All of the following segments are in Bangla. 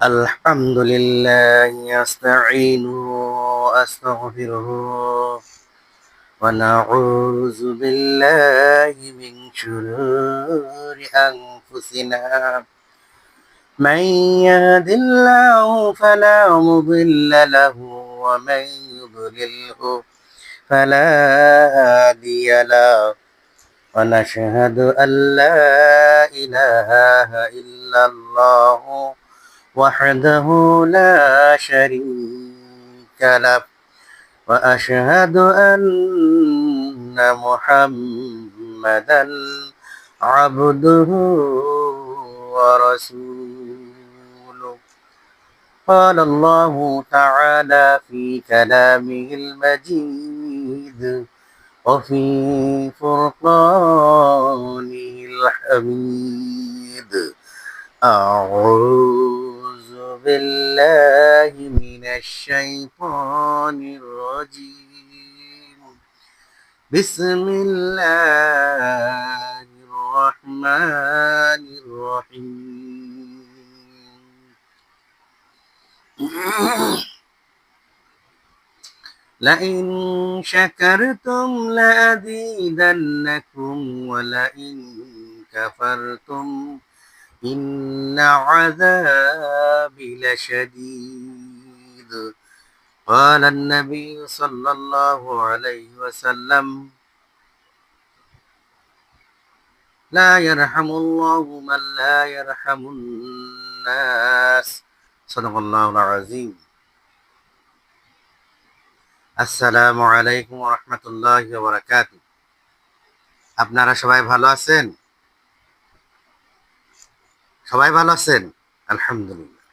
الحمد لله أستعينه وأستغفره ونعوذ بالله من شرور أنفسنا من يهد الله فلا مضل له ومن يضلله فلا هادي له ونشهد أن لا إله إلا الله وحده لا شريك له وأشهد أن محمدا عبده ورسوله قال الله تعالى في كلامه المجيد وفي فرقانه الحميد أعوذ بالله من الشيطان الرجيم بسم الله الرحمن الرحيم لئن شكرتم لأزيدنكم ولئن كفرتم إن عذابي لشديد قال النبي صلى الله عليه وسلم لا يرحم الله من لا يرحم الناس صدق الله العظيم আসসালামু আলাইকুম ওয়া রাহমাতুল্লাহি ওয়া বারাকাতুহু। আপনারা সবাই ভালো আছেন? সবাই ভালো আছেন? আলহামদুলিল্লাহ।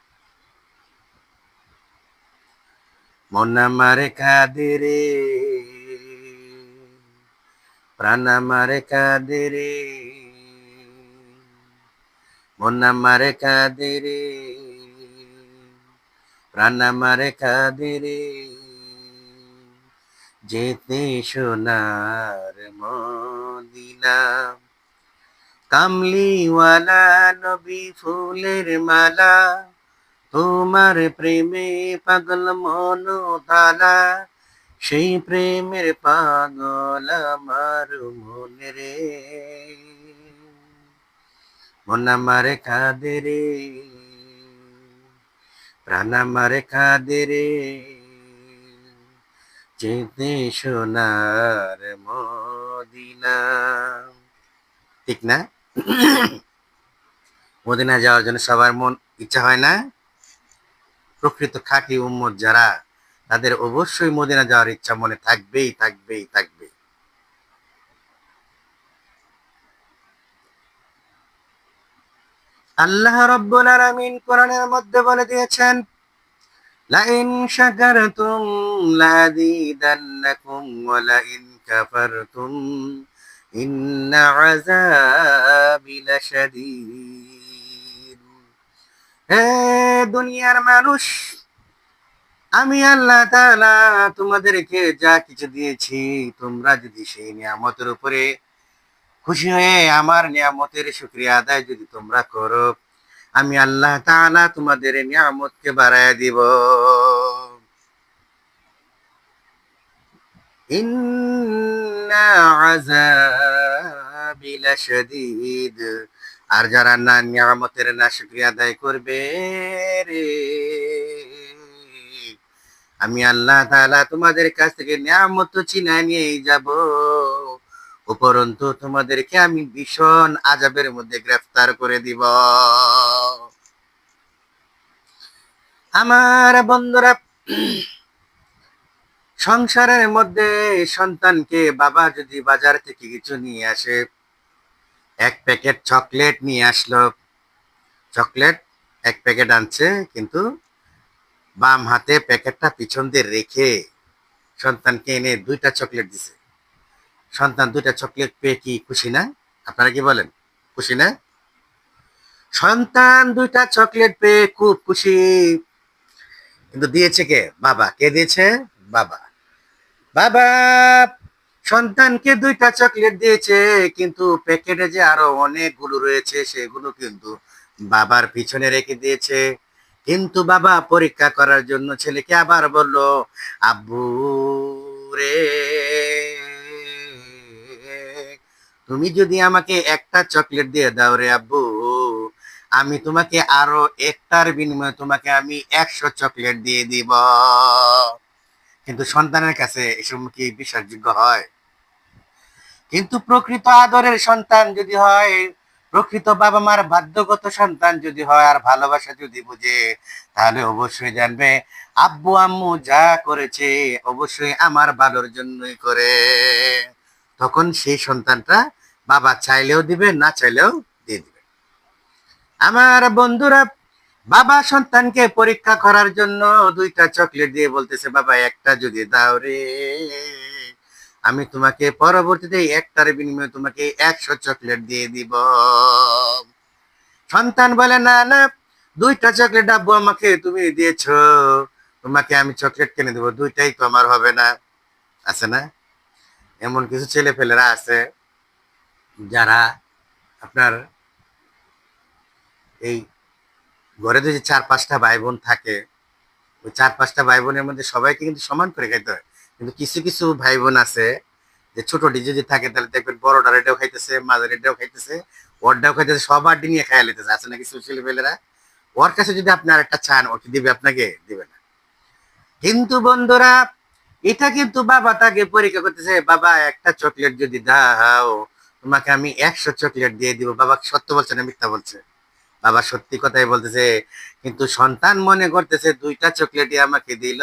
মন আমারে কাঁদে রে, প্রাণ আমারে কাঁদে রে, মন আমারে কাঁদে রে, প্রাণ আমারে কাঁদে রে, যেতে সোনার মদিনা। কামলিওয়ালা নবী ফুলের মালা, তোমার প্রেমে পাগল মন তালা, সেই প্রেমের পাগল আমার মনে রে, মন আমার কাঁদে রে, প্রাণ আমার কাঁদে রে, যেতে সোনার মদিনা। ঠিক না? মদিনা যাওয়ার জন্য সবার মন ইচ্ছা হয় না? প্রকৃত খাঁটি উম্মত যারা, তাদের অবশ্যই মদিনা যাওয়ার ইচ্ছা মনে থাকবেই থাকবেই থাকবে। আল্লাহ রাব্বুল আলামিন কোরআনের মধ্যে বলে দিয়েছেন, লাইন শাকারতুম লাযীদান্নাকুম ওয়া লাইন কাফারতুম ইন্না আযাবি লাশাদীদ। হে দুনিয়ার মানুষ, আমি আল্লাহ তাআলা তোমাদেরকে যা কিছু দিয়েছি, তোমরা যদি সেই নিয়ামতের উপরে খুশি হয়ে আমার নিয়ামতের শুকরিয়া আদায় যদি তোমরা করো, আমি আল্লাহ তাআলা তোমাদের নিয়ামতকে বাড়ায় দিব। ইন্না আযাবি লাশাদীদ। আর যারা না নিয়ামতের না শুকরিয়া আদায় করবে রে, আমি আল্লাহ তাআলা তোমাদের কাছ থেকে নিয়ামত ছিনিয়ে নিয়ে যাব, উপরন্তু তোমাদেরকে আমি ভীষণ আযাবের মধ্যে গ্রেফতার করে দিব। আমার বন্ধুরা, সংসারের মধ্যে সন্তানকে বাবা যদি বাজার থেকে কিছু নিয়ে আসে, এক প্যাকেট চকলেট নিয়ে আসলো, চকলেট এক প্যাকেট আনছে, কিন্তু বাম হাতে প্যাকেটটা পিছন দিয়ে রেখে সন্তানকে এনে দুইটা চকলেট দিছে। সন্তান দুইটা চকলেট পেয়ে কি খুশি না? আপনারা কি বলেন? খুশি না? সন্তান দুইটা চকলেট পেয়ে খুব খুশি, কিন্তু দিয়েছে কে? বাবা। কে দিয়েছে? বাবা। বাবা সন্তানকে দুইটা চকলেট দিয়েছে, কিন্তু প্যাকেটে যে আরো অনেকগুলো রয়েছে সেগুলো কিন্তু বাবার পিছনে রেখে দিয়েছে। কিন্তু বাবা পরীক্ষা করার জন্য ছেলেকে আবার বলল, আব্বু রে, তুমি যদি আমাকে একটা চকলেট দিয়ে দাও রে আব্বু, আমি তোমাকে আরো একটার বিনিময়ে তোমাকে আমি 100 চকলেট দিয়ে দিব। কিন্তু সন্তানের কাছে এসব কি বিশ্বাসযোগ্য হয়? কিন্তু প্রকৃত আদরের সন্তান যদি হয়, প্রকৃত বাবা মার বাধ্যগত সন্তান যদি হয়, আর ভালোবাসা যদি বুঝে, তাহলে অবশ্যই জানবে আব্বু আম্মু যা করেছে অবশ্যই আমার ভালোর জন্যই করে। তখন সেই সন্তানটা বাবা চাইলেও দিবে, না চাইলেও দিয়ে দিবে। আমার বন্ধুরা, বাবা সন্তানকে পরীক্ষা করার জন্য 2টা চকলেট দিয়ে বলতেছে, বাবা একটা যদি দাও রে, আমি তোমাকে পরবর্তীতে একটার বিনিময়ে তোমাকে 100 চকলেট দিয়ে দিব। সন্তান বলে, না না, 2টা চকলেট আব্বু আমাকে তুমি দিয়েছো, তোমাকে আমি চকলেট কিনে দেবো, 2টাই তো আমার হবে না। আছে না এমন কিছু ছেলে ফেলেরা আছে, যারা আপনার এই ঘরে যদি 4-5টা ভাই বোন থাকে, ওই 4-5টা ভাই বোনের মধ্যে সবাইকে কিন্তু সমান করে খাইতে হয়। কিন্তু কিছু কিছু ভাই বোন আছে যে ছোটটি যদি থাকে, তাহলে দেখবেন বড়টার এটাও খাইতেছে, মাঝের এটাও খাইতেছে, ওরটাও খাইতেছে, সবার নিয়ে খাইয়া লেতেছে। আছে না কিছু ছেলে পেলেরা, ওর কাছে যদি আপনি আরেকটা চান, ও কি দিবে আপনাকে? দিবে না। কিন্তু বন্ধুরা, এটা কিন্তু বাবা তাকে পরীক্ষা করতেছে, বাবা একটা চকলেট যদি দাও, তোমাকে আমি 100 চকলেট দিয়ে দিব। বাবা সত্য বলছে না মিথ্যা বলছে? বাবা সত্যি কথাই বলতেছে। কিন্তু সন্তান মনে করতেছে 2টা চকলেটই আমাকে দিল,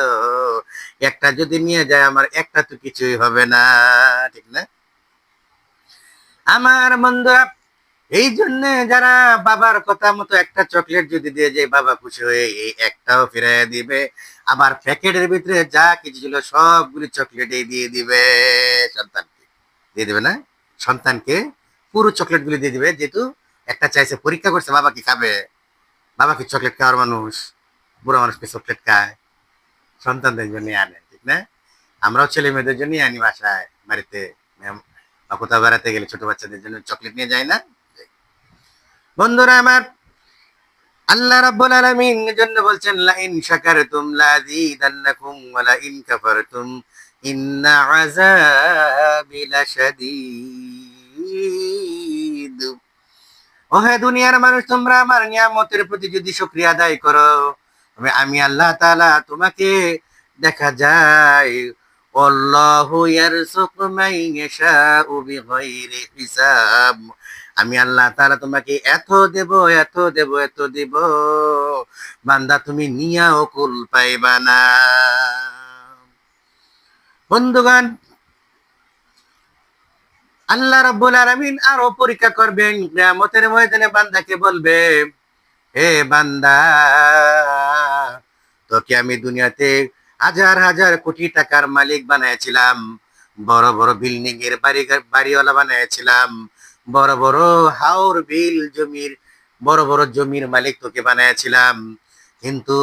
একটা যদি নিয়ে যায় আমার একটা তো কিছুই হবে না। ঠিক না? আমার বন্ধুরা, এই জন্য যারা বাবার কথা মতো একটা চকলেট যদি দিয়ে যায়, বাবা খুশি হয়ে এই একটাও ফিরাইয়া দিবে, আবার প্যাকেটের ভিতরে যা কিছু ছিল সবগুলি চকলেটই দিয়ে দিবে সন্তানকে। দিয়ে দিবে না, সন্তানকে পুরো চকলেট গুলি দিয়ে দিবে, যেহেতু একটা চাইছে, পরীক্ষা করছে বাবা কি খাবে। বাবা কি চকলেট খাওয়ার মানুষ? বুড়ো মানুষকে চকলেট খায়? সন্তানদের জন্য আনে, ঠিক না? আমরাও ছেলে মেয়েদের জন্যই আনি বাসায়, বাড়িতে বা কোথাও বেড়াতে গেলে ছোট বাচ্চাদের জন্য চকলেট নিয়ে যায় না? বন্ধুরা আমার, আল্লাহ রাব্বুল আলামিন জন্য বলছেন, লা ইন শাকারতুম লাযীদান্নাকুম ওয়া লা ইন কাফারতুম ইন্না আযাবি লাশাদীদ। ও হে দুনিয়ার মানুষ, তোমরা আমার নিয়ামতের প্রতি যদি শুকরিয়া আদায় করো, তবে আমি আল্লাহ তাআলা তোমাকে দেখা যায় আল্লাহু ইয়ারযুকু মান ইয়াশাউ বিগাইরি হিসাব। আমি আল্লাহ তাআলা তোমাকে এত দেব, এত দেব, এত দেব, বান্দা তুমি নিয়াও কুল পাইবা না। বন্ধুগণ, আল্লাহ রাব্বুল আলামিন আরো পরীক্ষা করবেন। কিয়ামতের ময়দানে বান্দাকে বলবে, হে বান্দা, তোকে আমি দুনিয়াতে হাজার হাজার কোটি টাকার মালিক বানাইছিলাম, বড় বড় বিল্ডিং এর বাড়িওয়ালা বানাইছিলাম, বড় বড় হাওর বিল জমির, বড় বড় জমির মালিক তোকে বানাইছিলাম। কিন্তু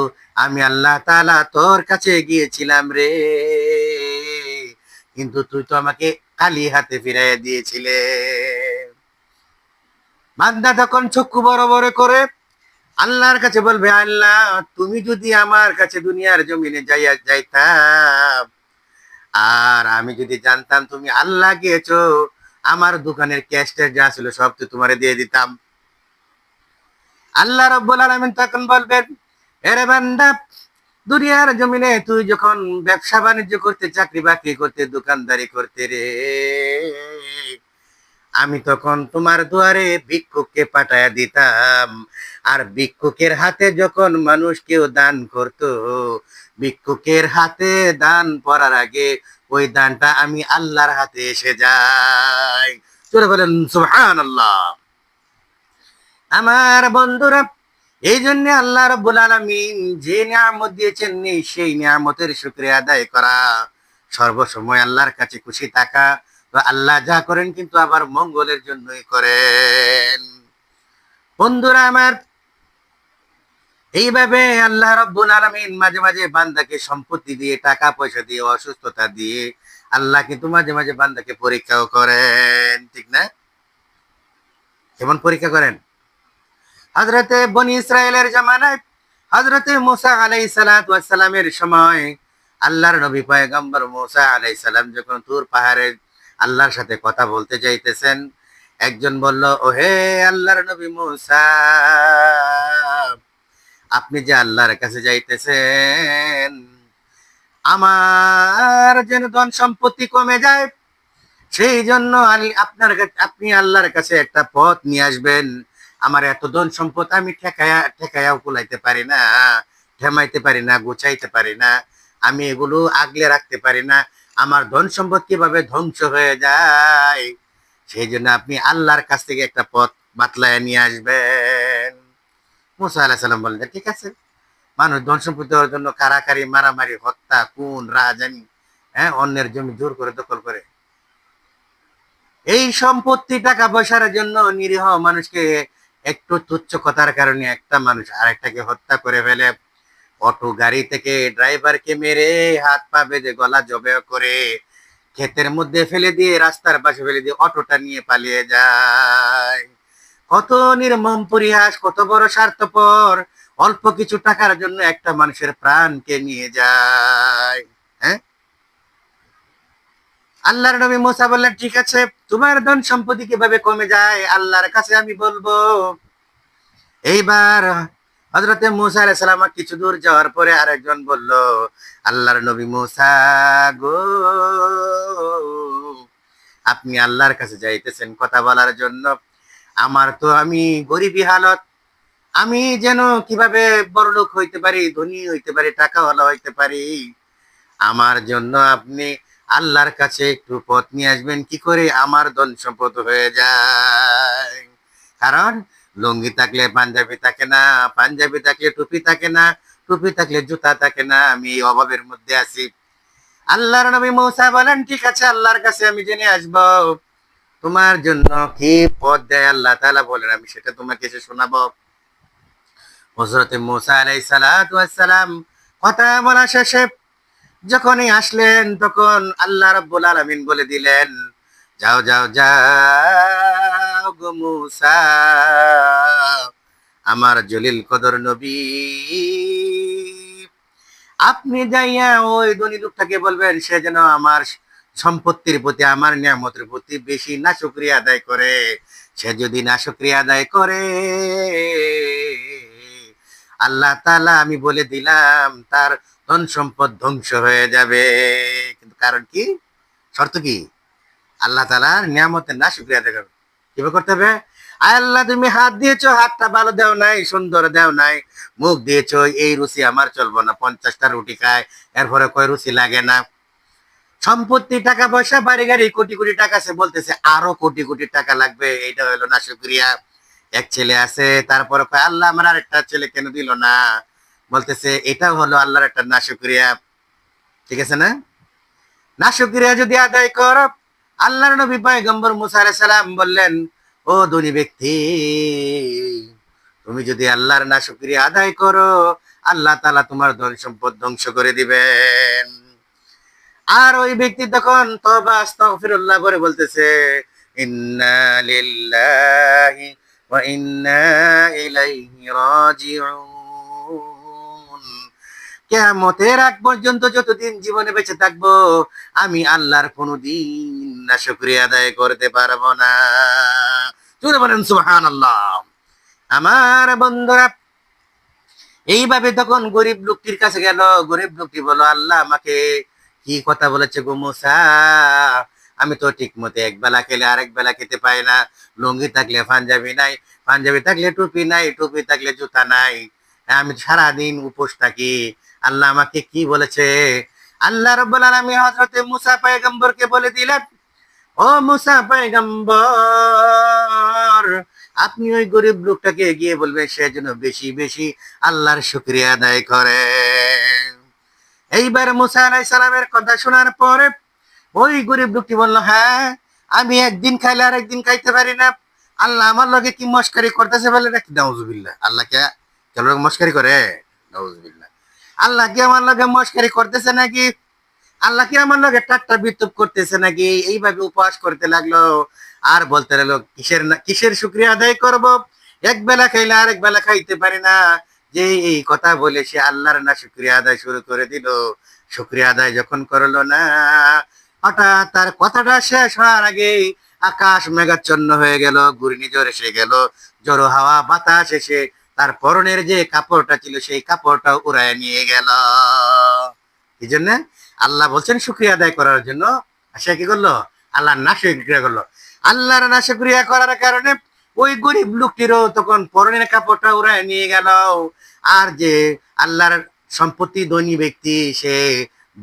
আমি আল্লাহ তাআলা তোর কাছে গিয়েছিলাম রে, কিন্তু তুই তো আমাকে খালি হাতে ফিরাইয়া দিয়েছিলে। বান্দা তখন চক্ষু বড় বড় করে আল্লাহর কাছে বলবে, আল্লাহ, তুমি যদি আমার কাছে দুনিয়ার জমিনে যাইতাম, আর আমি যদি জানতাম তুমি আল্লাহ গিয়েছো, আমার দোকানের ক্যাশটা যা ছিল সব তো তোমারে দিয়ে দিতাম। আল্লাহ রাব্বুল আলামিন তখন বলবেন, এরে বান্দা, দুনিয়ার জমিনে তুই যখন ব্যবসা বাণিজ্য করতে, চাকরি বাকরি করতে, দোকানদারি করতে রে, আমি তখন তোমার দুয়ারে ভিক্ষুককে পাঠায়া দিতাম। আর ভিক্ষুকের হাতে যখন মানুষ কেউ দান করত, ভিক্ষুকের হাতে দান পড়ার আগে ওই দানটা আমি আল্লাহর হাতে এসে যাই। চলে বলেন সুবহানাল্লাহ। আমার বন্ধুরা, এই জন্য আল্লাহ রাব্বুল আলামিন যে নিয়ামত দিয়েছেন, সেই নিয়ামতের শুকরিয়া আদায় করা, সর্বসময় আল্লাহর কাছে খুশি থাকা। তো আল্লাহ যা করেন কিন্তু আবার মঙ্গলের জন্যই করেন। বন্ধুরা আমার, এইভাবে আল্লাহ রাব্বুল আলামিন মাঝে মাঝে বান্দাকে সম্পত্তি দিয়ে, টাকা পয়সা দিয়ে, অসুস্থতা দিয়ে আল্লাহ কিন্তু মাঝে মাঝে বান্দাকে পরীক্ষাও করেন, ঠিক না? কেমন পরীক্ষা করেন? হযরতে বনি ইসরাইলের জামানায় হযরতে মুসা আলাইহিস সালাতু ওয়াস সালামের সময় আল্লাহর নবী পয়গম্বর মুসা আলাইহিস সালাম যখন তুর পাহাড়ে আল্লাহর সাথে কথা বলতে যাইতেছেন, একজন বলল, ওহে আল্লাহর নবী মুসা, আপনি যে আল্লাহর কাছে যাইতেছেন, আমার যেন ধন সম্পত্তি কমে যায়, সেই জন্য আপনি আল্লাহর কাছে একটা পথ নিয়ে আসবেন। আমার এত ধন সম্পদ আমি ঠেকায়া কুলাইতে পারি না, ঠেমাইতে পারি না, গুছাইতে পারি না, আমি এগুলো আগলে রাখতে পারি না। আমার ধন সম্পদ কিভাবে ধ্বংস হয়ে যায়, সেই জন্য আপনি আল্লাহর কাছ থেকে একটা পথ বাতলায় নিয়ে আসবেন। মুসা আলাইহিস সালাম বললেন, ঠিক আছে। মানুষ ধন সম্পত্তি হওয়ার জন্য কারাকারি, মারামারি, হত্যা, খুন, রাহাজানি, হ্যাঁ, অন্যের জমি জোর করে দখল করে, এই সম্পত্তি টাকা পয়সার জন্য নিরীহ মানুষকে একটু তুচ্ছ কথার কারণে একটা মানুষ আরেকটাকে হত্যা করে ফেলে, অটো গাড়ি থেকে ড্রাইভারকে মেরে হাত পা বেঁধে গলা জবে করে ক্ষেতের মধ্যে ফেলে দিয়ে, রাস্তার পাশে ফেলে দিয়ে অটোটা নিয়ে পালিয়ে যায়। কত নির্মম পরিহাস, কত বড় স্বার্থপর, অল্প কিছু টাকার জন্য একটা মানুষের প্রাণকে নিয়ে যায়। হ্যাঁ, আল্লাহর নবী মুসা বললেন, ঠিক আছে, তোমার ধন সম্পত্তি কিভাবে কমে যায় আল্লাহর কাছে আমি বলবো। এইবার হযরতে মুসা আলাইহিস সালাম কিছু দূর যাওয়ার পরে আরেকজন বলল, আল্লাহর নবী মুসা গো, আপনি আল্লাহর কাছে যাইতেছেন কথা বলার জন্য, আমার তো আমি গরিবী হালত, আমি যেন কিভাবে বড়লোক হইতে পারি, ধনী হইতে পারি, টাকাওয়ালা হইতে পারি, আমার জন্য আপনি আল্লাহর কাছে একটু পথ নিয়ে আসবেন, কি করে আমার ধন সম্পদ হয়ে যায়। কারণ লুঙ্গি থাকলে পাঞ্জাবি থাকে না, পাঞ্জাবি থাকলে টুপি থাকে না, টুপি থাকলে জুতা থাকে না, আমি এই অভাবের মধ্যে আছি। আল্লাহর নবী মুসা বলেন, ঠিক আছে, আল্লাহর কাছে আমি জেনে আসবো তোমার জন্য কি পথ দেয় আল্লাহ তাআলা বলেন, আমি সেটা তোমাকে এসে শোনাবো। হযরতে মুসা আলাইহিস সালাতু ওয়াস সালাম কথা বলা শেষে যখনই আসলেন, তখন আল্লাহ রাব্বুল আলামিন বলে দিলেন, যাও যাও যাও গো মুসা, আমার জলিল কদর নবী, আপনি যাইয়া ওই ধনী লোকটাকে বলবেন সে যেন আমার সম্পত্তির প্রতি, আমার নিয়ামতের প্রতি বেশি নাশুকরিয়া আদায় করে। সে যদি নাশুকরিয়া আদায় করে, আল্লাহ তাআলা আমি বলে দিলাম তার ধন সম্পদ ধ্বংস হয়ে যাবে। কিন্তু কারণ কি, শর্ত কি, আল্লাহ তাআলার নিয়ামতের নাশুকরিয়া আদায় করবে। কিভাবে করতে হবে? আয় আল্লাহ, তুমি হাত দিয়েছো, হাতটা ভালো দেও নাই, সুন্দর দেও নাই, মুখ দিয়েছো, এই রুচি আমার চলবো না, 50টা রুটি খায়, এরপরে কয় রুচি লাগে না। সম্পত্তি, টাকা পয়সা, বাড়ি গাড়ি, কোটি কোটি টাকা আছে, বলতেছে আরো কোটি কোটি টাকা লাগবে, এইটা হলো না শুকরিয়া। এক ছেলে আছে, তারপরে কয় আল্লাহ আমার আরেকটা ছেলে কেন দিল না, বলতেছে এটা হলো আল্লাহর একটা না শুকরিয়া। ঠিক আছে না? না শুকরিয়া যদি আদায় করো, আল্লাহর নবী পয়গম্বর মুসা আলাইহিস সালাম বললেন, ও ধনী ব্যক্তি, তুমি যদি আল্লাহর না শুকরিয়া আদায় করো, আল্লাহ তাআলা তোমার ধন সম্পদ ধ্বংস করে দিবেন। আর ওই ব্যক্তি তখন তওবা আস্তাগফিরুল্লাহ করে বলতেছে, ইন্না লিল্লাহি ওয়া ইন্না ইলাইহি রাজিউন। কিয়ামতের আগ পর্যন্ত যতদিন জীবনে বেঁচে থাকবো, আমি আল্লাহর কোনোদিন নাশুকরিয়া আদায় করতে পারবো না। জোরে বলেন সুবহানাল্লাহ। আমার বন্ধুরা, এইভাবে তখন গরিব লোকটির কাছে গেল, গরিব লোকটি বলল, আল্লাহ আমাকে কি কথা বলেছে গো মুসা, আমি তো ঠিক মতো এক বেলা খেলে আরেক বেলা খেতে পাই না, লুঙ্গি থাকলে পাঞ্জাবি নাই, পাঞ্জাবি থাকলে টুপি নাই, টুপি থাকলে জুতা নাই, আমি সারাদিন উপোস থাকি, আল্লাহ আমাকে কি বলেছে। আল্লাহ রাব্বুল আলামিন হযরতে মুসা পয়গম্বরকে বলে দিলেন, ও মুসা পয়গম্বর, আপনি ওই গরিব লোকটাকে গিয়ে বলবেন সে যেন বেশি বেশি আল্লাহর শুকরিয়া আদায় করে। এইবার মুসা আলাইহিস সালামের কথা শোনার পরে ওই গরিব লোকটি বলল, হ্যাঁ, আমি একদিন খাইলে আর একদিন খাইতে পারি না, আল্লাহ আমার লগে কি মস্কারি করতেছে বলে নাকি? নাউজুবিল্লাহ। আল্লাহ কে কেন মস্কারি করে? নাউজুবিল্লাহ। আল্লাহ কি আমার লগে মস্কারি করতেছে নাকি? আল্লাহ কি আমার লগে ঠাট্টা বিদ্রুপ করতেছে নাকি? এইভাবে উপহাস করতে লাগলো আর বলতে লাগলো, কিসের শুকরিয়া আদায় করব, এক বেলা খাইলে আরেক বেলা খাইতে পারি না, যে এই কথা বলে সে আল্লাহর না শুকরিয়া আদায় শুরু করে দিল। শুকরিয়া আদায় যখন করলো না, হঠাৎ তার কথাটা শেষ হওয়ার আগেই আকাশ মেঘাচ্ছন্ন হয়ে গেল, ঘূর্ণিঝড় এসে গেল, জড়ো হাওয়া বাতাস এসে তার পরনের যে কাপড়টা ছিল সেই কাপড়টা উড়ায় নিয়ে গেল। এই জন্য আল্লাহ বলছেন শুকরিয়া আদায় করার জন্য। সে কি করলো? আল্লাহর না শুকরিয়া করলো। আল্লাহর না শুকরিয়া করার কারণে ওই গরিব লোকটিরও তখন পরনের কাপড়টা উড়ায় নিয়ে গেল। আর যে আল্লাহর সম্পত্তি ধনী ব্যক্তি, সে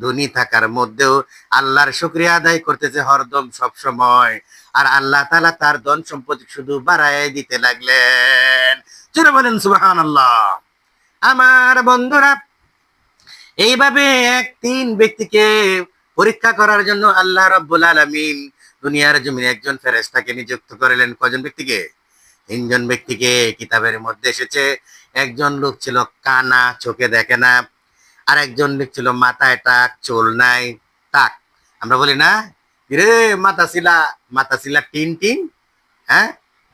ধনী থাকার মধ্যেও আল্লাহর শুকরিয়া আদায় করতেছে হরদম সব সময়। আর আল্লাহ তাআলা তার ধন সম্পত্তি শুধু বাড়ায় দিতে লাগলেন। চলে বলেন সুবহানাল্লাহ। আমার বন্ধুরা, এইভাবে এক তিন ব্যক্তিকে পরীক্ষা করার জন্য আল্লাহ রাব্বুল আলামিন দুনিয়ার জমিনে একজন ফেরেশতাকে নিযুক্ত করলেন। কজন ব্যক্তিকে? তিনজন ব্যক্তিকে। কিতাবের মধ্যে এসেছে একজন লোক ছিল কানা, চোখে দেখে না। আর একজন লোক ছিল মাথায় টাক, চুল নাই। টাক আমরা বলি না, রে মাথা ছিলা টিন টিন, হ্যাঁ,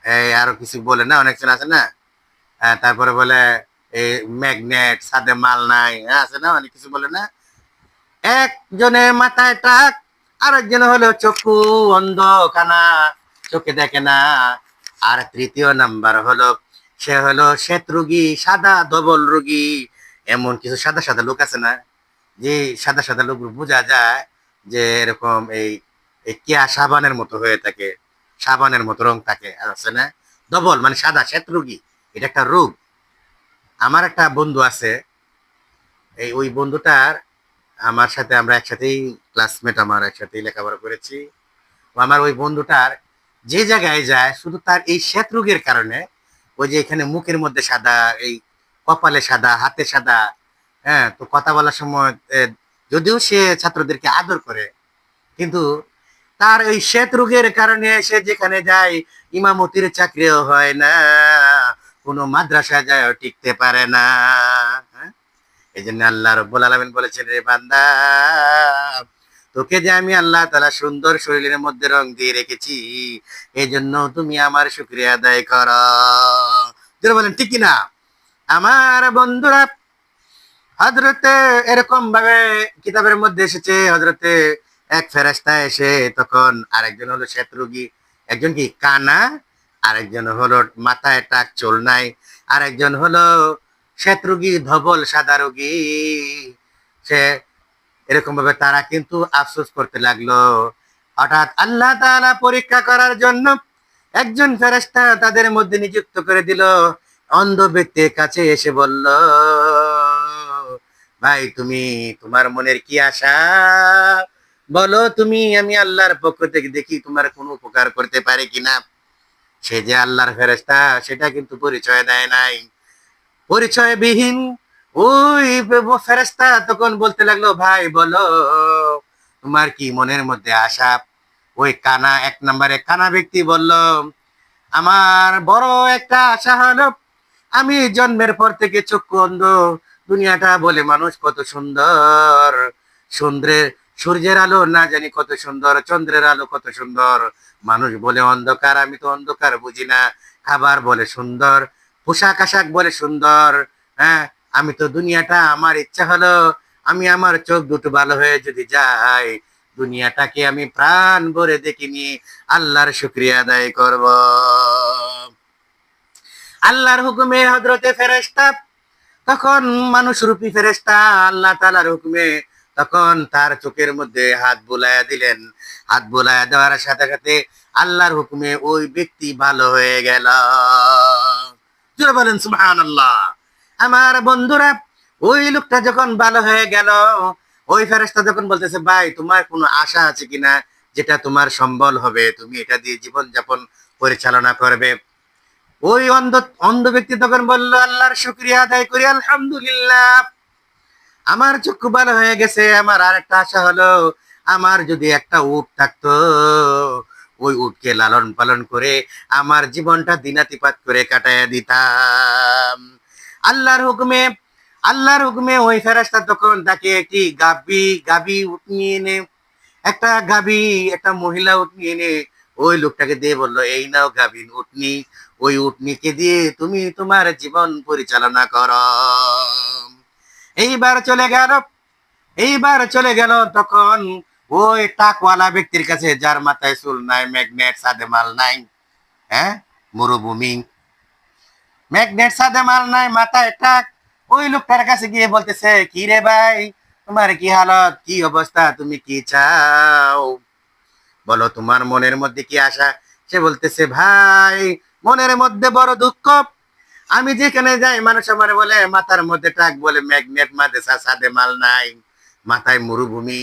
এই আরো কিছু বলে না, অনেক জন আছে না। তারপরে বলে এই ম্যাগনেট, সাদে মাল নাই, হ্যাঁ, আছে না, অনেক কিছু বলে না। একজনের মাথায় টাক, আরেকজন হলো চক্ষু অন্ধ, কানা, চোখে দেখে না। আর তৃতীয় নাম্বার হলো সে হলো শ্বেত রোগী, সাদা ধবল রোগী। এমন কিছু সাদা সাদা লোক আছে না, যে সাদা সাদা লোক বোঝা যায় যে এরকম এই এই কেয়া সাবানের মতো হয়ে থাকে, সাবানের মতো রং থাকে, আর আছে না ধবল মানে সাদা, শ্বেত রোগী। এটা একটা রোগ। আমার একটা বন্ধু আছে, ওই বন্ধুটার, আমার সাথে আমরা একসাথেই ক্লাসমেট, আমার একসাথেই লেখাপড়া করেছি। আমার ওই বন্ধুটার যে জায়গায় যায় শুধু তার এই শ্বেত রোগের কারণে, ওই যে এখানে মুখের মধ্যে সাদা, এই কপালে সাদা, হাতে সাদা, হ্যাঁ, তো কথা বলার সময় যদিও সে ছাত্রদেরকে আদর করে, কিন্তু তার ওই শ্বেত রোগের কারণে সে যেখানে যায় ইমামতির চাকরিও হয় না, কোনো মাদ্রাসায় যায় টিকতে পারে না। হ্যাঁ, এই জন্য আল্লাহ রব্বুল আলামিন বলেছেন, রে বান্দা, তোকে যে আমি আল্লাহ তাআলা সুন্দর শরীরের মধ্যে রং দিয়ে রেখেছি, এই জন্য তুমি আমার শুকরিয়া আদায় করো। যারা বলেন ঠিক কিনা? আমার বন্ধুরা, হযরতে এরকম ভাবে কিতাবের মধ্যে এসেছে, হযরতে এক ফেরেশতা এসে তখন, আরেকজন হলো শ্বেত রোগী, একজন কি কানা, আরেকজন হলো মাথায় টাক, চুল নাই, আরেকজন হলো শ্বেত রোগী, ধবল সাদা রোগী। সে এরকম ভাবে তারা কিন্তু আফসোস করতে লাগলো। হঠাৎ আল্লাহ তাআলা পরীক্ষা করার জন্য একজন ফেরেশতা তাদের মধ্যে নিযুক্ত করে দিল। অন্ধ ব্যক্তির কাছে এসে বলল, ভাই, তুমি তোমার মনের কি আশা বলো, তুমি আমি আল্লাহর পক্ষ থেকে দেখি তোমার কোনো উপকার করতে পারি কিনা। সে যে আল্লাহর ফেরেশতা সেটা কিন্তু পরিচয় দেয় নাই। পরিচয়বিহীন ওই ফেরেশতা তখন বলতে লাগলো, ভাই বলো তোমার কি মনের মধ্যে আশা। ওই কানা, এক নম্বরে কানা ব্যক্তি বলল, আমার বড় একটা আশা হলো, আমি জন্মের পর থেকে চক্ষু অন্ধ, দুনিয়াটা বলে মানুষ কত সুন্দর, সুন্দরের সূর্যের আলো না জানি কত সুন্দর, চন্দ্রের আলো কত সুন্দর, মানুষ বলে অন্ধকার, আমি তো অন্ধকার বুঝি না, খাবার বলে সুন্দর, পোশাক আশাক বলে সুন্দর, হ্যাঁ, আমি তো দুনিয়াটা, আমার ইচ্ছা হলো আমি আমার চোখ দুটো ভালো হয়ে যদি যাই, দুনিয়াটাকে আমি প্রাণ ভরে দেখিনি, আল্লাহর শুকরিয়া আদায় করব। আল্লাহর হুকুমে হযরতে ফেরেশতা তখন, মানুষ রূপী ফেরেশতা আল্লাহ তাআলার হুকুমে তখন তার চোখের মধ্যে হাত বুলায়া দিলেন। হাত বুলায়া দেওয়ার সাথে সাথে আল্লাহর হুকুমে ওই ব্যক্তি ভালো হয়ে গেল। জোরে বলেন সুবহানাল্লাহ। আমার বন্ধুরা, ওই লোকটা যখন ভালো হয়ে গেল, ওই ফেরেশতা যখন বলতেছে, ভাই তোমার কোনো আশা আছে কিনা যেটা তোমার সম্বল হবে, তুমি এটা দিয়ে জীবন যাপন পরিচালনা করবে। ওই অন্ধ অন্ধ ব্যক্তি তখন বলল, আল্লাহর শুকরিয়া আদায় করি, আলহামদুলিল্লাহ, আমার চক্ষু ভালো হয়ে গেছে। আমার আরেকটা আশা হলো, আমার যদি একটা উট থাকতো, ওই উটকে লালন পালন করে আমার জীবনটা দিনাতিপাত করে কাটাইয়া দিতাম। আল্লাহর হুকুমে, আল্লাহর হুকুমে ওই ফেরেশতা তখন তাকে একটি গাবি উট নিয়ে এনে, একটা গাবি, একটা মহিলা উট নিয়ে এনে ওই লোকটাকে দিয়ে বললো, এই নাও গাভিন উটনি, ওই উটনিকে দিয়ে তুমি তোমার জীবন পরিচালনা করো। এইবার চলে গেল, এইবার চলে গেল তখন ওই টাকওয়ালা ব্যক্তির কাছে, যার মাথায় চুল নাই, ম্যাগনেট, সাদে মাল নাই, হ্যাঁ, মরুভূমি, ম্যাগনেট, সাদে মাল নাই, মাথায় টাক। ওই লোকটার কাছে গিয়ে বলতেছে, কি রে ভাই, তোমার কি হালত, কি অবস্থা, তুমি কি চাও, বলো তোমার মনের মধ্যে কি আশা। সে বলতেছে, ভাই, মনের মধ্যে বড় দুঃখ, আমি যেখানে যাই মানুষ আমার বলে মাথার মধ্যে টাক, বলে ম্যাগনেট, মাঝে সাদে মাল নাই, মাথায় মরুভূমি,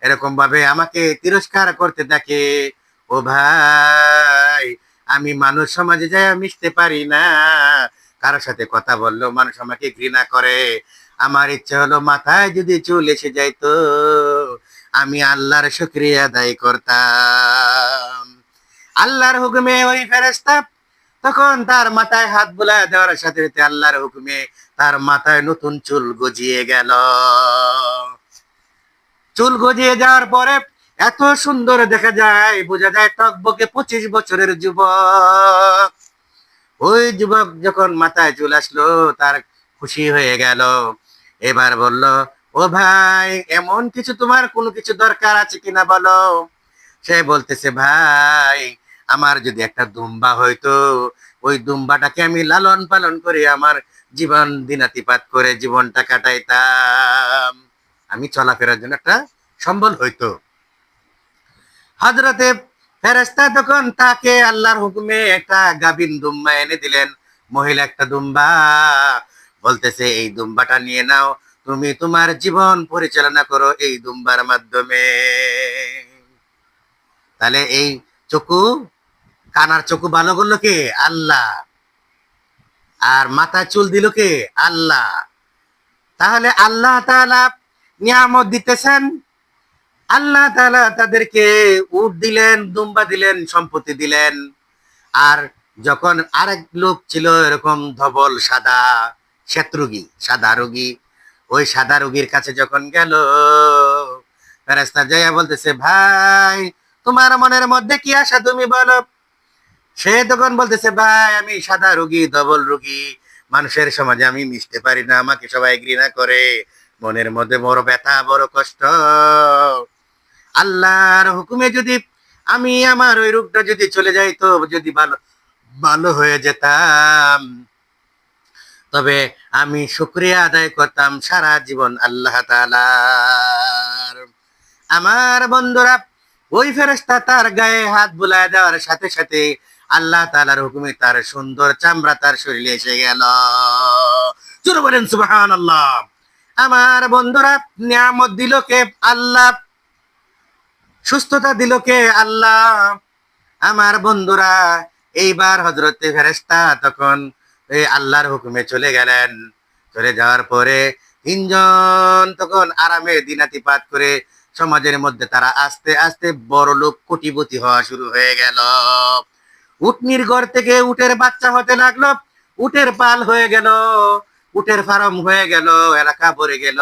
এরকম ভাবে আমাকে তিরস্কার করতে থাকে। ও ভাই, আমি মানুষ সমাজে যাই মিশতে পারি না, কারোর সাথে কথা বললেও মানুষ আমাকে ঘৃণা করে। আমার ইচ্ছে হলো মাথায় যদি চুল এসে যাইতো, আমি আল্লাহর শুকরিয়া আদায় করতাম। আল্লাহর হুকুমে ওই ফেরেশতা তখন তার মাথায় হাত বুলায় দেওয়ার সাথে সাথে আল্লাহর হুকুমে তার মাথায় নতুন চুল গজিয়ে গেল। চুল গজিয়ে যাওয়ার পরে এত সুন্দর দেখা যায়, বোঝা যায় টকবকে 25 বছরের যুবক। ওই যুবক যখন মাথায় চুল আসলো, তার খুশি হয়ে গেল। এবার বলল, ও ভাই, এমন কিছু তোমার কোনো কিছু দরকার আছে কিনা বলো। সে বলতেছে, ভাই, আমার যদি একটা দুম্বা হইতো, ওই দুম্বাটাকে আমি লালন পালন করে আমার জীবন দিনাতিপাত করে জীবনটা কাটাইতাম, আমি চলাফেরার জন্য একটা সম্বল হইতো। হযরতে ফেরেশতা তখন তাকে আল্লাহর হুকুমে একটা গাভীন দুম্বা এনে দিলেন, মহিলা একটা দুম্বা। বলতেছে, এই দুম্বাটা নিয়ে নাও, তুমি তোমার জীবন পরিচালনা করো এই দুম্বার মাধ্যমে। তাহলে এই চকু, কানার চকু ভালো করলো কে? আল্লাহ। আর মাথায় চুল দিল কে? আল্লাহ। তাহলে আল্লাহ তাআলা নিয়ামত দিতেছেন, আল্লাহ তাআলা তাদেরকে উট দিলেন, দুম্বা দিলেন, সম্পত্তি দিলেন। আর যখন আরেক লোক ছিল এরকম ধবল সাদা শ্বেতরোগী, সাদা রোগী, ওই সাদা রোগীর কাছে যখন গেল, ফেরেশতা যাইয়া বলতেছে, ভাই, তোমার মনের মধ্যে কি আশা তুমি বলো। সে তখন বলতেছে, ভাই, আমি সাদা রোগী, ধবল রোগী, মানুষের সমাজে আমি মিশতে পারি না, আমাকে সবাই ঘৃণা করে, মনের মধ্যে বড় ব্যথা, বড় কষ্ট। আল্লাহর হুকুমে যদি আমি আমার ওই রোগটা যদি চলে যাইতো, যদি ভালো ভালো হয়ে যেতাম, তবে আমি শুকরিয়া আদায় করতাম সারা জীবন আল্লাহ তাআলার। আমার বন্ধুরা, ওই ফেরেশতা তার গায়ে হাত বুলায় দেওয়ার সাথে সাথে আল্লাহ তাআলার হুকুমে তার সুন্দর চামড়া তার শরীরে এসে গেল। জোরে বলেন সুবহানাল্লাহ। আমার বন্ধুরা, নিয়ামত দিল কে? আল্লাহ। সুস্থতা দিল কে? আল্লাহ। আমার বন্ধুরা, এইবার হযরতে ফেরেশতা তখন এই আল্লাহর হুকুমে চলে গেলেন। চলে যাওয়ার পরে তিনজন তখন আরামে দিনাতিপাত করে সমাজের মধ্যে তারা আস্তে আস্তে বড় লোক, কোটিপতি হওয়া শুরু হয়ে গেল। উটনির ঘর থেকে উটের বাচ্চা হতে লাগলো, উটের পাল হয়ে গেল, উটের ফার্ম হয়ে গেল, এলাকা ভরে গেল,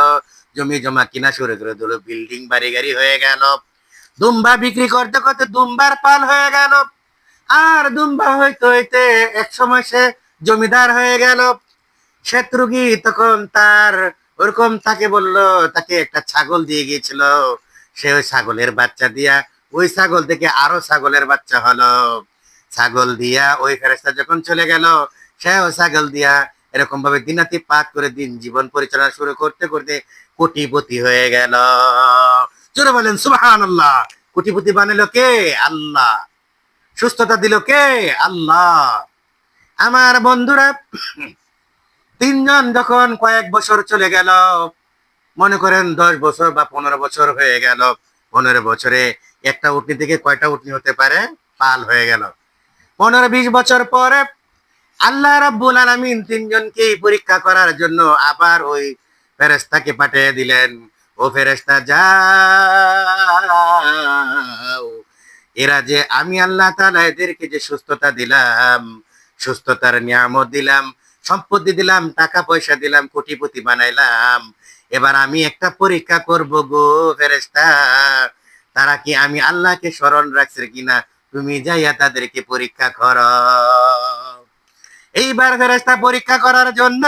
জমি জমা কিনা শুরু করে দিল, বিল্ডিং বাড়ি গাড়ি হয়ে গেল। দুম্বা বিক্রি করতে করতে দুম্বার পাল হয়ে গেল। আর দুম্বা হইতে হইতে এক সময় সে জমিদার হয়ে গেল। শত্রুঘ্নী তখন তার ওরকম তাকে বললো, তাকে একটা ছাগল দিয়ে গিয়েছিল, সে ওই ছাগলের বাচ্চা দিয়া, ওই ছাগল থেকে আরো ছাগলের বাচ্চা হলো। ছাগল দিয়া ওই ফেরেশতা যখন চলে গেল, সেও ছাগল দিয়া এরকম ভাবে দিনাতি পাত করে দিন জীবন পরিচালনা শুরু করতে করতে কোটিপতি হয়ে গেল। জোরে বলেন সুবহানাল্লাহ। কোটিপতি বানালো কে? আল্লাহ। সুস্থতা দিল কে? আল্লাহ। আমার বন্ধুরা, তিনজন যখন কয়েক বছর চলে গেল, মনে করেন 10 বছর বা 15 বছর হয়ে গেল, 15 বছরে একটা উটনি থেকে কয়টা উটনি হতে পারে? পাল হয়ে গেল। 15-20 বছর পরে আল্লাহ রাব্বুল আলামিন তিনজনকে পরীক্ষা করার জন্য আবার ওই ফেরেশতাকে পাঠিয়ে দিলেন। ও ফেরেশতা, যাও, এরা যে আমি আল্লাহ তাআলা এদেরকে যে সুস্থতা দিলাম, সুস্থতার নিয়ামত দিলাম, সম্পত্তি দিলাম, টাকা পয়সা দিলাম, কোটিপতি বানাইলাম, এবার আমি একটা পরীক্ষা করব গো ফেরেশতা, তারা কি আমি আল্লাহকে স্মরণ রাখছে কিনা, তুমি যাইয়া তাদেরকে পরীক্ষা করো। এইবার ফেরেশতা পরীক্ষা করার জন্য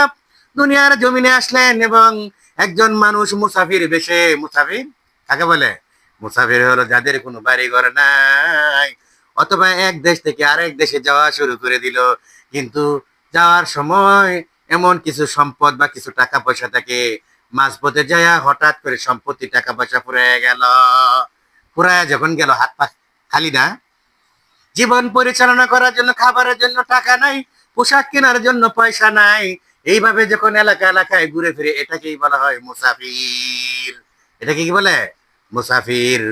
দুনিয়ার জমিনে আসলেন এবং একজন মানুষ মুসাফির বেশে, মুসাফির কাকে বলে? মুসাফির হলো যাদের কোনো বাড়ি ঘর নাই, অথবা এক দেশ থেকে আরেক দেশে যাওয়া শুরু করে দিল, কিন্তু যাওয়ার সময় এমন কিছু সম্পদ বা কিছু টাকা পয়সা থাকে, মাঝপথে যায় হঠাৎ করে সম্পত্তি টাকা পয়সা ফুরায় গেল। ফুরায় যখন গেল, হাত পা খালি না, জীবন পরিচালনা করার জন্য খাবারের জন্য টাকা নাই, পোশাক কেনার জন্য পয়সা নাই, এইভাবে যখন এলাকা এলাকায় ঘুরে ফিরে, এটাকেই বলা হয় মুসাফির। এটাকে কি বলে? মুসাফির।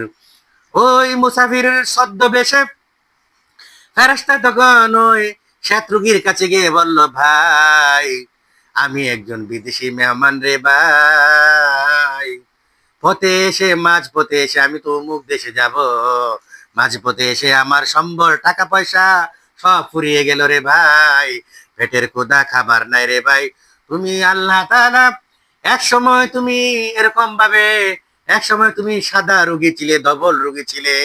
ওই মুসাফিরের ছদ্মবেশে ফেরেশতা তখন ওই শ্বেত রোগীর কাছে গিয়ে বলল, ভাই আমি একজন বিদেশি মেহমান রে ভাই, পথে এসে মাঝ পথে এসে আমি তো অমুক দেশে যাব, মাঝ পথে এসে আমার সম্বল টাকা পয়সা সব ফুরিয়ে গেল রে ভাই, পেটের ক্ষুধা, খাবার নাই রে ভাই। তুমি আল্লাহ তাআলা এক সময় তুমি এরকম ভাবে, এক সময় তুমি সাদা রোগী ছিলে, ডবল রোগী ছিলে,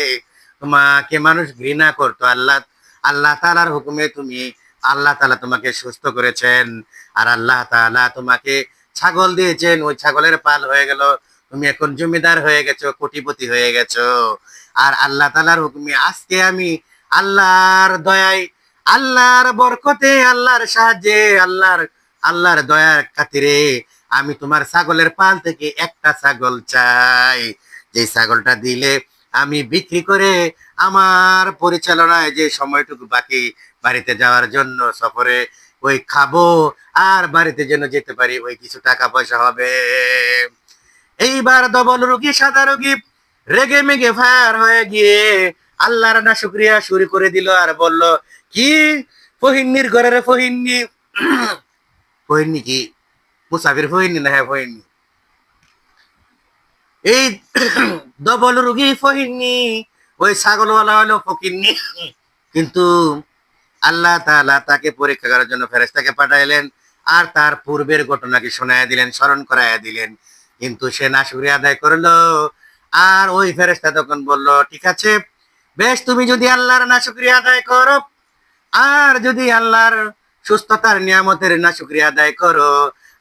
তোমাকে মানুষ ঘৃণা করতো, আল্লাহ আল্লাহ তাআলার হুকুমে তুমি, আল্লাহ তাআলা তোমাকে সুস্থ করেছেন, আর আল্লাহ তাআলা তোমাকে ছাগল দিয়েছেন, ওই ছাগলের পাল হয়ে গেল, তুমি এখন জমিদার হয়ে গেছো, কোটিপতি হয়ে গেছো। আর আল্লাহ তাআলার হুকুমে আজকে আমি আল্লাহর দয়ায়, আল্লাহর বরকতে, আল্লাহর সাহায্যে, আল্লাহর দয়ার খাতিরে আমি তোমার ছাগলের পাল থেকে একটা ছাগল চাই, যে ছাগলটা দিলে আমি বিক্রি করে আমার পরিচালনায় যে সময়টুকু বাকি বাড়িতে যাওয়ার জন্য সফরে, ওই খাবো আর বাড়িতে যেন যেতে পারি, ওই কিছু টাকা পয়সা হবে। এইবার ডবল রুগী, সাদা রুগী রেগে মেগে ফায়ার হয়ে গিয়ে আল্লাহর না শুক্রিয়া শুরু করে দিল, আর বলল, কি ফহিন্নির ঘরের ফহিন্নি? ফহিন্নি কি মুসাফির ফহিন্নি না? হ্যাঁ ফহিন্নি। এই ডবল রুগী ফহিন্নি, ওই ছাগলওয়ালা হলো ফকিন্নি। কিন্তু আল্লাহ তাআলা তাকে পরীক্ষা করার জন্য ফেরেশতাকে পাঠাইলেন, আর তার পূর্বের ঘটনাকে শোনায় দিলেন, স্মরণ করাইয়া দিলেন, কিন্তু সে নাশুকরিয়া আদায় করলো। আর ওই ফেরেশতা তখন বলল, ঠিক আছে, বেশ, তুমি যদি আল্লাহর নাশুকরিয়া আদায় করো, আর যদি আল্লাহর সুস্থতার নিয়ামতের নাশুকরিয়া আদায় করো,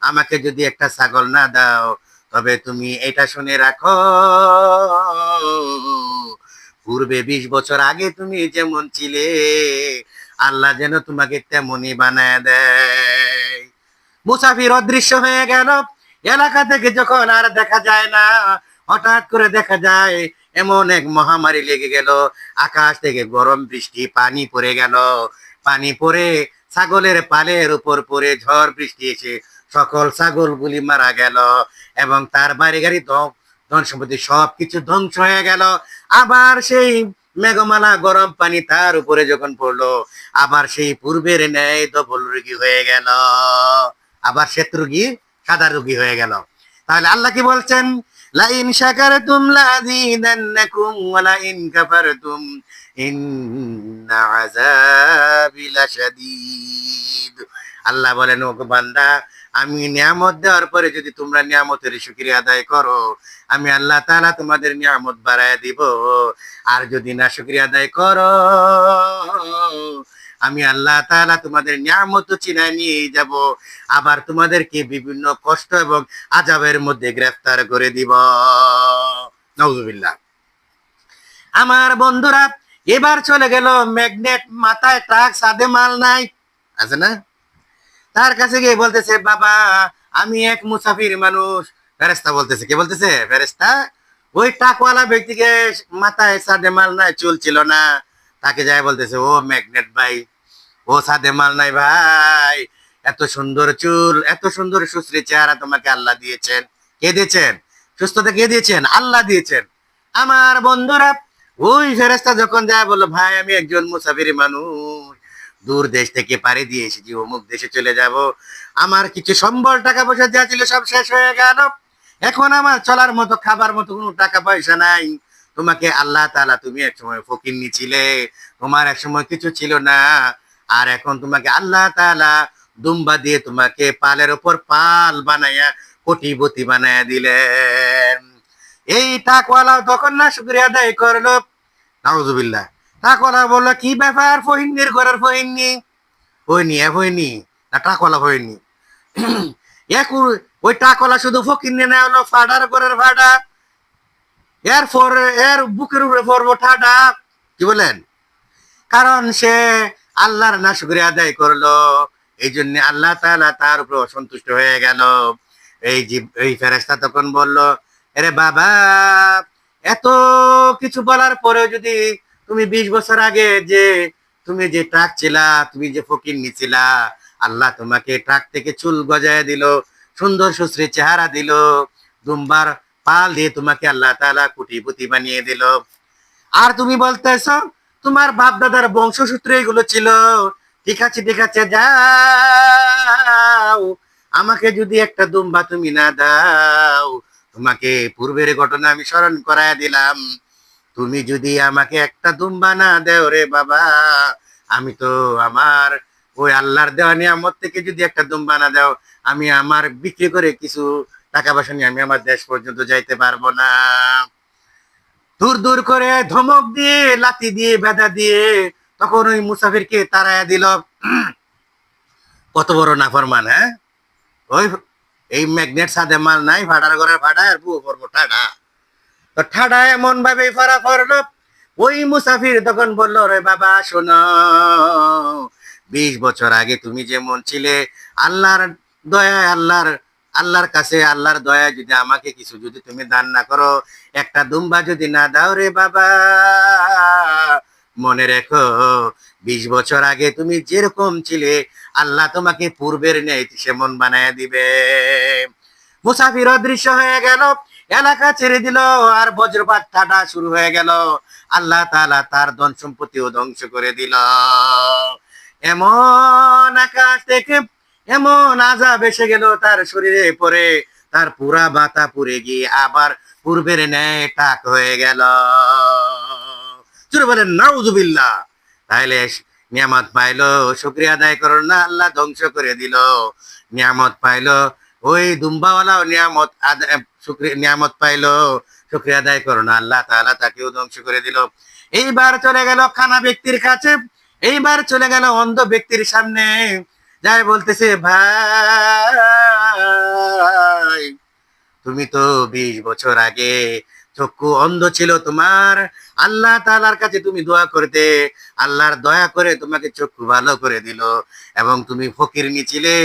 আমাকে যদি একটা ছাগল না দাও, তবে তুমি এটা শুনে রাখো, পূর্বে 20 বছর আগে তুমি যেমন ছিলে, আল্লাহ যেন তোমাকে তেমনই বানায় দেয়। মুসাফির অদৃশ্য হয়ে গেল, এলাকা থেকে যখন আর দেখা যায় না, হঠাৎ করে দেখা যায় এমন এক মহামারী লেগে গেল, আকাশ থেকে গরম বৃষ্টি, পানি পড়ে গেল, পানি পড়ে ছাগলের পালের উপর পড়ে ঝড় বৃষ্টি এসে সকল ছাগলগুলি মারা গেল, এবং তার বাড়ি গাড়ি ধন সম্পত্তি সবকিছু ধ্বংস হয়ে গেল। আবার সেই মেঘমালা গরম পানি তার উপরে যখন পড়লো, আবার সেই পূর্বের ন্যায় ডবল রোগী হয়ে গেল, আবার শ্বেত রোগী সাদা রোগী হয়ে গেল। তাহলে আল্লাহ কি বলছেন? লাইন শাকারতুম লাযীদান্নাকুম ওয়া লাইন কাফারতুম ইন্না আযাবি লাশাদীদ। আল্লাহ বলেন, ও বান্দা, আমি নিয়ামত দেওয়ার পরে যদি তোমরা নিয়ামতের শুকরিয়া আদায় করো, আমি আল্লাহ তাআলা তোমাদের নিয়ামত বাড়ায় দিব, আর যদি না শুকরিয়া আদায় করো, আমি আল্লাহ তাআলা তোমাদের নিয়ামত চিনায় নিয়ে যাব, আবার তোমাদেরকে বিভিন্ন কষ্ট এবং আযাবের মধ্যে গ্রেফতার করে দিব। নাউযুবিল্লাহ। আমার বন্ধুরা, এবার চলে গেল ম্যাগনেট মাথায় ট্রাক, সাদে মাল নাই, আছে না? তার কাছে গিয়ে বলতেছে, বাবা আমি এক মুসাফির মানুষ। ফেরেশতা বলতেছে, কে বলতেছে? ফেরেশতা। ওই টাকওয়ালা ব্যক্তিকে মাথায় সাদে মাল নাই, চুল ছিল না, তাকে যায় বলতেছে, ও ম্যাগনেট ভাই, ও সাদে মাল নাই ভাই, এত সুন্দর চুল, এত সুন্দর সুশ্রী চেহারা তোমাকে আল্লাহ দিয়েছেন। কে দিয়েছেন? সুস্থতা কে দিয়েছেন? আল্লাহ দিয়েছেন। আমার বন্ধুরা, ওই ফেরেশতা যখন যায় বললো, ভাই আমি একজন মুসাফির মানুষ, দূর দেশ থেকে পাড়ি দিয়ে এসেছি, অমুক দেশে চলে যাব, আমার কিছু সম্বল টাকা পয়সা যা ছিল সব শেষ হয়ে গেল, এখন আমার চলার মতো, খাবার মতো কোনো টাকা পয়সা নাই। তোমাকে আল্লাহ তাআলা, তুমি এক সময় ফকিন্নি ছিলে, তোমার এক সময় কিছু ছিল না, আর এখন তোমাকে আল্লাহ তাআলা দুম্বা দিয়ে তোমাকে পালের ওপর পাল বানাইয়া কোটিপতি বানাইয়া দিলেন। এই টাকওয়ালা তখন না শুকরিয়া আদায় করলো। নাউযুবিল্লাহ। টাকওয়ালা বললো, কি ব্যাপার ফহিন্নির ঘরের ফহিন্নি, হয়নি হয়নি, না টাকলা হয়নি। এক ওই টাকলা শুধু ফকির নিয়ে নেওয়া হলো ফাডার করার ভাড়া, এরপর এর বুকের উপরে পড়বো ঠাডা। কি বলেন? কারণ সে আল্লাহর না শুকরিয়া আদায় করলো, এই জন্য আল্লাহ তাআলা তার উপর অসন্তুষ্ট হয়ে গেল। এই ফেরেশতা তখন বলল, আরে বাবা, এত কিছু বলার পরে যদি তুমি 20 বছর আগে যে তুমি যে ট্রাক ছিলা, তুমি যে ফকির নিছিলা, আল্লাহ তোমাকে ট্রাক থেকে চুল গজায় দিল, সুন্দর সুশ্রী চেহারা দিল, দুম্বার পাল দিয়ে তোমাকে আল্লাহ তাআলা কোটিপতি বানিয়ে দিল, আর তুমি বলতেছ তোমার বাপ দাদার বংশসূত্রে এগুলো ছিল। ঠিক আছে ঠিক আছে, যাও, আমাকে যদি একটা দুম্বা তুমি না দাও, তোমাকে পূর্বের ঘটনা আমি স্মরণ করায় দিলাম। তুমি যদি আমাকে একটা দুম্বা না দেও রে বাবা, আমি তো আমার ওই আল্লাহর দেওয়া নিয়ামত থেকে যদি একটা দুম্বা না দাও, আমি আমার বিক্রি করে কিছু টাকা পয়সা নিয়ে আমি আমার দেশ পর্যন্ত যাইতে পারবো না। দূর দূর করে ধমক দিয়ে, লাথি দিয়ে, বেদা দিয়ে তখন ওই মুসাফিরকে তাড়াইয়া দিল। কত বড় নাফরমান! হ্যাঁ, ওই এই ম্যাগনেট সাদে মাল নাই, ভাড়ার ঘরে ভাড়া আর বুয়ো করবো ঠাডা। তো ঠাডা এমন ভাবে ফারা করলো, ওই মুসাফির তখন বলল, রে বাবা শোনো, 20 বছর আগে তুমি যেমন ছিলে, আল্লাহর দয়ায়, আল্লাহর কাছে আল্লাহর দয়ায় যদি আমাকে কিছু যদি তুমি দান না করো, একটা দুম্বা যদি না দাও রে বাবা, মনে রেখো 20 বছর আগে তুমি যেরকম ছিলে, আল্লাহ তোমাকে পূর্বের ন্যায় সেমন বানায় দিবে। মুসাফির অদৃশ্য হয়ে গেল, এলাকা ছেড়ে দিল, আর বজ্রপাত ঠাডা শুরু হয়ে গেল। আল্লাহ তাআলা তার ধন সম্পত্তিও ধ্বংস করে দিল। এমন আকাশ থেকে এমন আযাব এসে গেল তার শরীরে পড়ে, তার পুরা মাথা পুড়ে গিয়ে আবার পূর্বের ন্যায় টাক হয়ে গেল। চুরে বলেন নাউজুবিল্লাহ। তাইলে নিয়ামত পাইলো, শুকরিয়া আদায় করো না, আল্লাহ ধ্বংস করে দিল। নিয়ামত পাইলো, ওই দুম্বাওয়ালাও নিয়ামত পাইলো, শুকরিয়া আদায় করো না, আল্লাহ তাআলা তাকেও ধ্বংস করে দিল। এইবার চলে গেল কানা ব্যক্তির কাছে, এইবার চলে গেল অন্ধ ব্যক্তির সামনে, যাই বলতেছে, ভাই, তুমি তো 20 বছর আগে চক্ষু অন্ধ ছিল তোমার, আল্লাহ তাআলার কাছে তুমি দোয়া করতে, আল্লাহর দয়া করে তোমাকে চক্ষু ভালো করে দিল, এবং তুমি ফকিরনি ছিলে,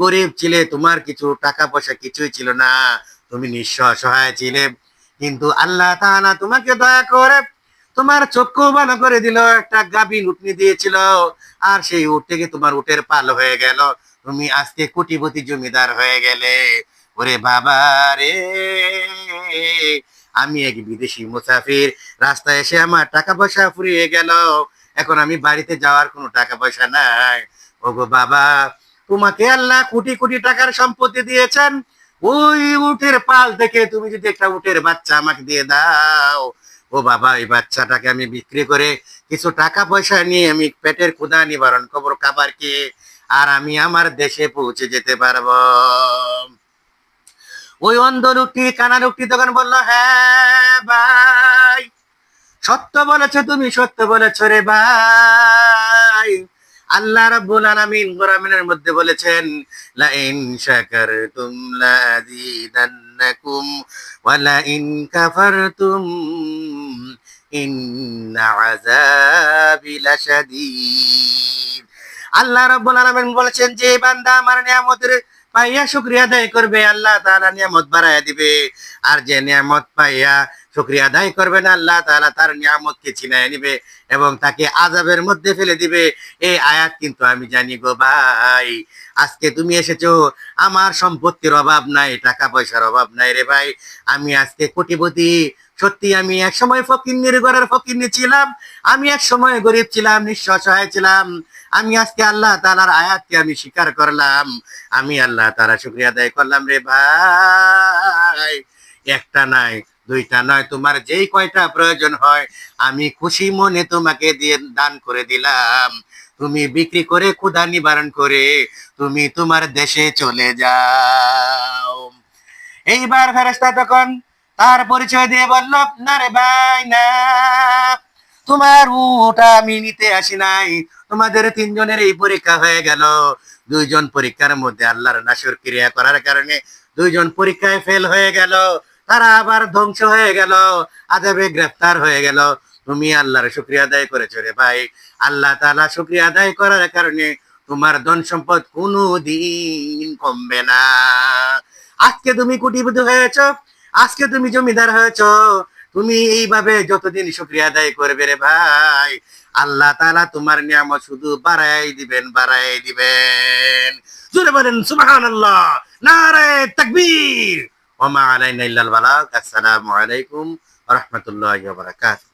গরিব ছিলে, তোমার কিছু টাকা পয়সা কিছুই ছিল না, তুমি নিঃস্ব অসহায় ছিলে, কিন্তু আল্লাহ তাআলা তোমাকে দয়া করে তোমার চক্ষু ভালো করে দিল, একটা গাভীন উটনি দিয়েছিল, আর সেই উট থেকে তোমার উটের পাল হয়ে গেল, তুমি আজকে কোটিপতি জমিদার হয়ে গেলে। ওরে বাবা রে, আমি এক বিদেশি মুসাফির, রাস্তায় এসে আমার টাকা পয়সা ফুরিয়ে গেল, এখন আমি বাড়িতে যাওয়ার কোনো টাকা পয়সা নাই। ওগো বাবা, তোমাকে আল্লাহ কোটি কোটি টাকার সম্পত্তি দিয়েছেন, ওই উটের পাল থেকে তুমি যদি একটা উটের বাচ্চা আমাকে দিয়ে দাও, ও বাবা, এই বাচ্চাটাকে আমি বিক্রি করে কিছু টাকা পয়সা নিয়ে আমি পেটের ক্ষুধা নিবারণ করবো, খাবার খেয়ে, আর আমি আমার দেশে পৌঁছে যেতে পারবো। ওই অন্ধ লোকটি, কানা লোকটি তখন বললো, হ্যাঁ ভাই, সত্য বলেছো, তুমি সত্য বলেছো রে ভাই। আল্লাহ রাব্বুল আলামিন কোরআনের মধ্যে বলেছেন, লা ইন শাকারতুম লাযীদান্নাকুম ওয়া লা ইন কাফারতুম ইন্না আযাবি লাশাদীদ। আল্লাহ রাব্বুল আলামিন বলেছেন, যে বান্দা আমার নিয়ামতের পাইয়া শুকরিয়া আদায় করবে, আল্লাহ তাআলা নিয়ামত বাড়ায় দিবে, আর যে নিয়ামত পাইয়া শুকরিয়া আদায় করবে না, আল্লাহ তাআলা তার নিয়ামতকে ছিনায় নিবে এবং তাকে আযাবের মধ্যে ফেলে দিবে। এই আয়াত কিন্তু আমি জানি গো ভাই। আজকে তুমি এসেছো, আমার সম্পত্তির অভাব নাই, টাকা পয়সার অভাব নাই রে ভাই, আমি আজকে কোটিপতি। সত্যি আমি এক সময় ফকিন্নির ঘরের ফকিন্নি ছিলাম, আমি এক সময় গরিব ছিলাম, নিঃস্ব অসহায় ছিলাম, আমি আজকে আল্লাহ তাআলার আয়াতকে আমি স্বীকার করলাম, আমি আল্লাহ তাআলা শুকরিয়া আদায় করলাম রে ভাই। একটা নাই, দুইটা নয়, তোমার যেই কয়টা প্রয়োজন হয় আমি খুশি মনে তোমাকে দিয়ে দান করে দিলাম, তুমি বিক্রি করে ক্ষুধা নিবারণ করে তুমি তোমার দেশে চলে যাও। এইবার ফেরেশতা তখন তার পরিচয় দিয়ে বলল, না রে ভাই না, তোমার উটা আমি নিতে আসি নাই। তোমাদের তিনজনের এই পরীক্ষা হয়ে গেল। দুইজন পরীক্ষার মধ্যে আল্লাহর নাশকরিয়া করার কারণে দুইজন পরীক্ষায় ফেল হয়ে গেল। তারা আবার ধ্বংস হয়ে গেল, আযাবে গ্রেফতার হয়ে গেল। তুমি আল্লাহর শুকরিয়া আদায় করেছো রে ভাই। আল্লাহ তাআলা শুকরিয়া আদায় করার কারণে তোমার ধন সম্পদ কোনোদিন কমবে না। আজকে তুমি কোটিপতি হয়েছো, আজকে তুমি জমিদার হয়েছো, তুমি এইভাবে যতদিন শুকরিয়া আদায় করবে রে ভাই, আল্লাহ তাআলা তোমার নিয়ামত শুধু বাড়াই দিবেন, বাড়াই দিবেন। জোরে বলেন সুবহানাল্লাহ, নারায়ে তাকবীর। ওয়া মা আলাইনা ইল্লাল বালাগ। আসসালামু আলাইকুম ওয়া রাহমাতুল্লাহি ওয়া বারাকাতুহু।